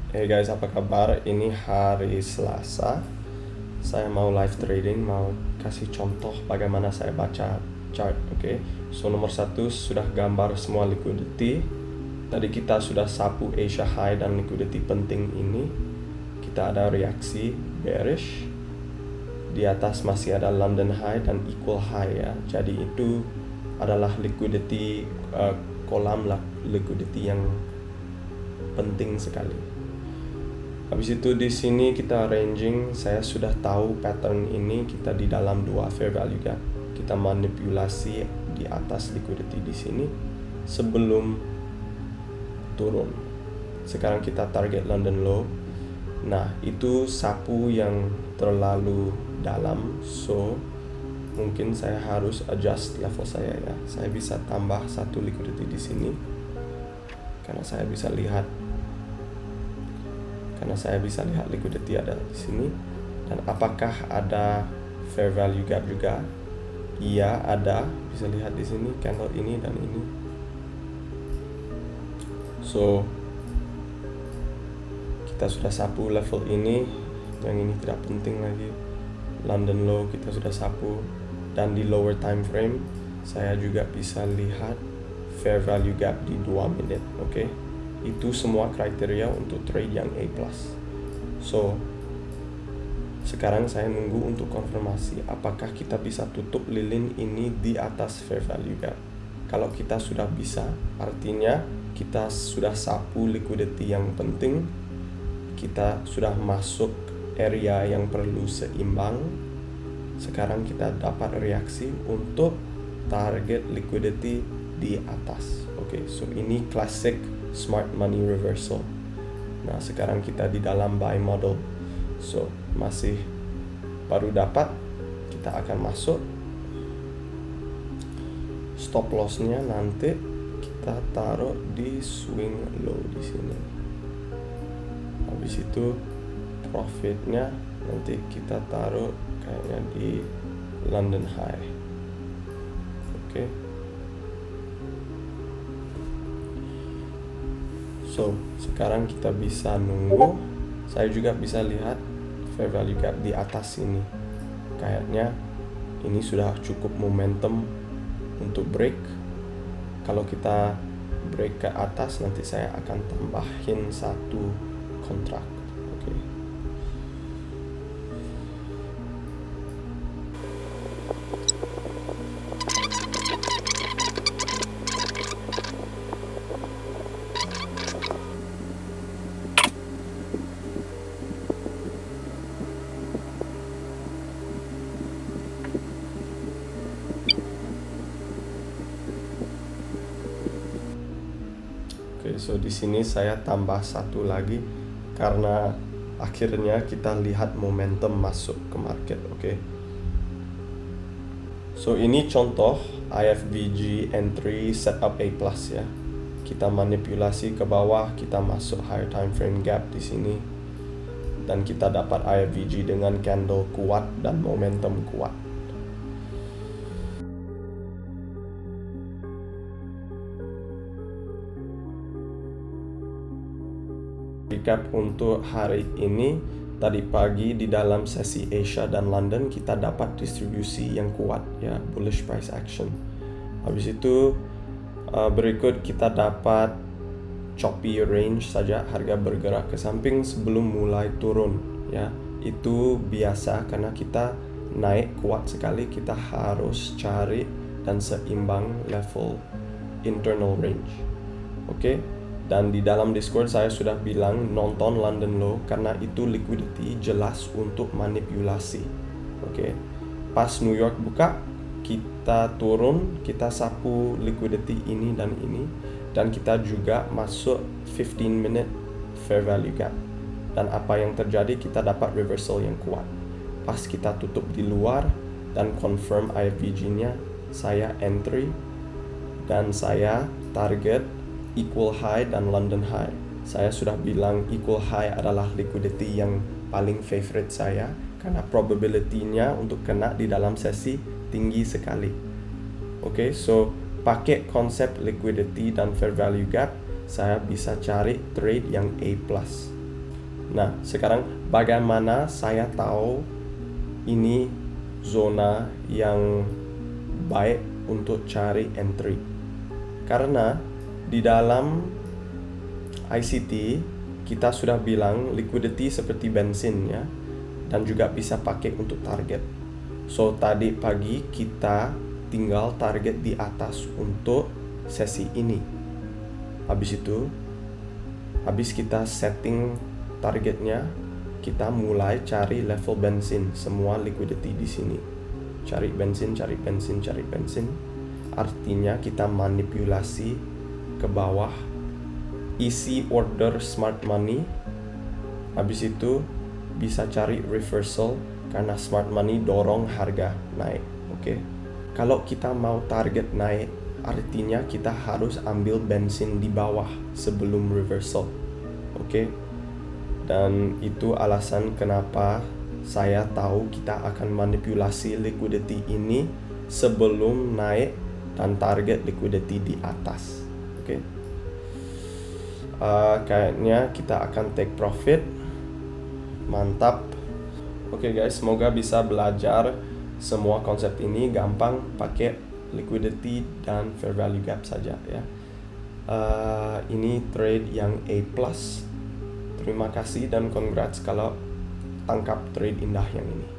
Hey guys, apa kabar? Ini hari Selasa. Saya mau live trading, mau kasih contoh bagaimana saya baca chart, oke? So nomor satu sudah gambar semua liquidity. Tadi kita sudah sapu Asia High dan liquidity penting ini. Kita ada reaksi bearish. Di atas masih ada London High dan equal high ya. Jadi itu adalah liquidity kolam liquidity yang penting sekali. Habis itu di sini kita ranging, saya sudah tahu pattern ini kita di dalam dua fair value gap. Kita manipulasi di atas liquidity di sini sebelum turun. Sekarang kita target London low. Nah, itu sapu yang terlalu dalam, so mungkin saya harus adjust level saya ya. Saya bisa tambah satu liquidity di sini karena saya bisa lihat liquidity ada di sini. Dan apakah ada fair value gap juga? Iya, ada. Bisa lihat di sini candle ini dan ini. So kita sudah sapu level ini, yang ini tidak penting lagi. London low kita sudah sapu, dan di lower time frame saya juga bisa lihat fair value gap di 2 menit, oke? Itu semua kriteria untuk trade yang A+. So sekarang saya nunggu untuk konfirmasi apakah kita bisa tutup lilin ini di atas fair value gap. Kalau kita sudah bisa, artinya kita sudah sapu liquidity yang penting, kita sudah masuk area yang perlu seimbang. Sekarang kita dapat reaksi untuk target liquidity di atas. Oke, so ini classic smart money reversal. Nah, sekarang kita di dalam buy model. So, masih baru dapat, kita akan masuk. Stop loss-nya nanti kita taruh di swing low di sini. Habis itu profitnya nanti kita taruh kayaknya di London High. Oke. So, sekarang kita bisa nunggu. Saya juga bisa lihat fair value gap di atas ini. Kayaknya ini sudah cukup momentum untuk break. Kalau kita break ke atas, nanti saya akan tambahin satu kontrak. Oke. So di sini saya tambah satu lagi karena akhirnya kita lihat momentum masuk ke market, oke. So ini contoh IFVG entry setup A+ ya. Kita manipulasi ke bawah, kita masuk higher time frame gap di sini, dan kita dapat IFVG dengan candle kuat dan momentum kuat. Recap untuk hari ini, tadi pagi di dalam sesi Asia dan London kita dapat distribusi yang kuat ya, bullish price action. Habis itu berikut kita dapat choppy range saja, harga bergerak ke samping sebelum mulai turun ya. Itu biasa karena kita naik kuat sekali, kita harus cari dan seimbang level internal range. Oke. Dan di dalam Discord saya sudah bilang nonton London low karena itu liquidity jelas untuk manipulasi. Oke. Pas New York buka, kita turun, kita sapu liquidity ini dan ini, dan kita juga masuk 15 minute fair value gap. Dan apa yang terjadi, kita dapat reversal yang kuat. Pas kita tutup di luar dan confirm IFVG-nya, saya entry dan saya target equal high dan London high. Saya sudah bilang equal high adalah liquidity yang paling favorite saya karena probability-nya untuk kena di dalam sesi tinggi sekali. Oke, so pakai konsep liquidity dan fair value gap, saya bisa cari trade yang A+. Nah, sekarang bagaimana saya tahu ini zona yang baik untuk cari entry? Karena di dalam ICT kita sudah bilang liquidity seperti bensin ya, dan juga bisa pakai untuk target. So tadi pagi kita tinggal target di atas untuk sesi ini. Habis itu, habis kita setting targetnya, kita mulai cari level bensin, semua liquidity di sini. Cari bensin, cari bensin, cari bensin. Artinya kita manipulasi ke bawah, isi order smart money. Habis itu bisa cari reversal karena smart money dorong harga naik. Oke. Kalau kita mau target naik, artinya kita harus ambil bensin di bawah sebelum reversal. Oke. Dan itu alasan kenapa saya tahu kita akan manipulasi liquidity ini sebelum naik dan target liquidity di atas. Oke. Kayaknya kita akan take profit. Mantap. Oke guys, semoga bisa belajar semua konsep ini gampang pakai liquidity dan fair value gap saja ya. Ini trade yang A+. Terima kasih dan congrats kalau tangkap trade indah yang ini.